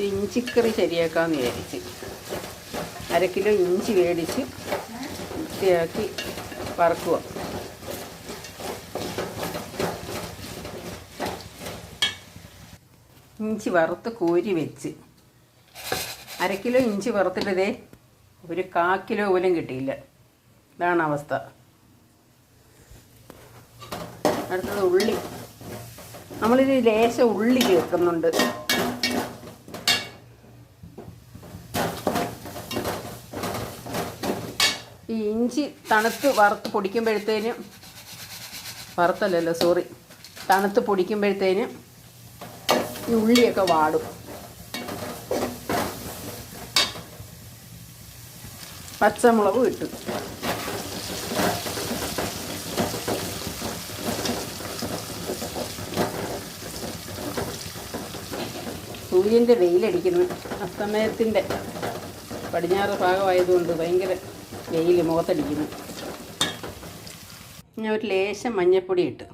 ഇഞ്ചിക്കറി ശരിയാക്കാമെന്ന് വിചാരിച്ച് 1/2 കിലോ ഇഞ്ചി മേടിച്ച് വൃത്തിയാക്കി വറുക്കുക. ഇഞ്ചി വറുത്ത് കോരി വെച്ച് 1/2 കിലോ ഇഞ്ചി വറുത്തിട്ടതേ 1/4 കിലോ പോലും കിട്ടിയില്ല. ഇതാണ് അവസ്ഥ. അടുത്തത് ഉള്ളി. നമ്മളിത് ലേശം ഉള്ളി ചേർക്കുന്നുണ്ട്. ഈ ഇഞ്ചി തണുത്ത് വറുത്ത് പൊടിക്കുമ്പോഴത്തേനും തണുത്ത് പൊടിക്കുമ്പോഴത്തേനും ഈ ഉള്ളിയൊക്കെ വാടും. പച്ചമുളക് ഇട്ടു. സൂര്യൻ്റെ വെയിലടിക്കുന്നു. അസ്തമയത്തിൻ്റെ പടിഞ്ഞാറ് ഭാഗമായതുകൊണ്ട് ഭയങ്കര വെയിൽ മുഖത്തടിക്കുന്നു. ഞാൻ ഒരു ലേശം മഞ്ഞൾപ്പൊടി ഇട്ട്,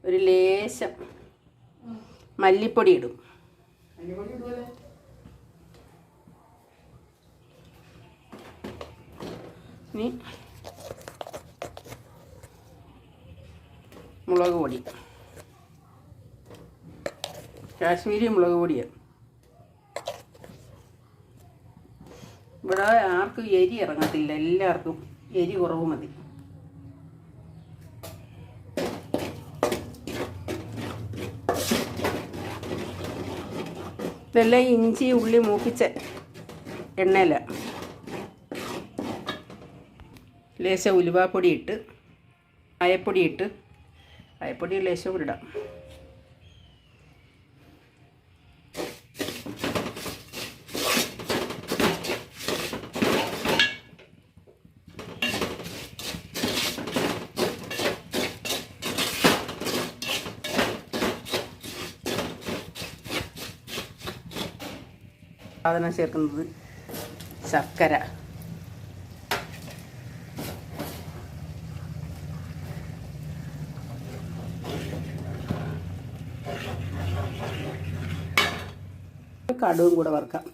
ഒരു ലേശം മല്ലിപ്പൊടി ഇടും. ഇനി മുളക് പൊടി, കാശ്മീരി മുളക് പൊടിയാണ്. ഇവിടെ ആർക്കും എരി ഇറങ്ങത്തില്ല, എല്ലാവർക്കും എരി കുറവ് മതി. ഇതെല്ലാം ഇഞ്ചി ഉള്ളി മൂപ്പിച്ച എണ്ണയില. ലേശം ഉലുവാപ്പൊടി ഇട്ട്, അയപ്പൊടി ഇട്ട്, അയപ്പൊടി ലേശം ഇടാം. സാധനം ചേർക്കുന്നത് ശർക്കര, കടുകും കൂടെ വറുക്കാം.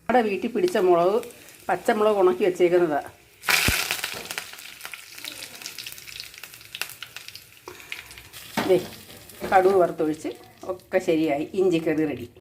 നമ്മുടെ വീട്ടിൽ പിടിച്ച മുളക്, പച്ചമുളക് ഉണക്കി വെച്ചേക്കുന്നതാണ്. കടുക് വറുത്തൊഴിച്ച് ഒക്കെ ശരിയായി. ഇഞ്ചിക്കറി റെഡി.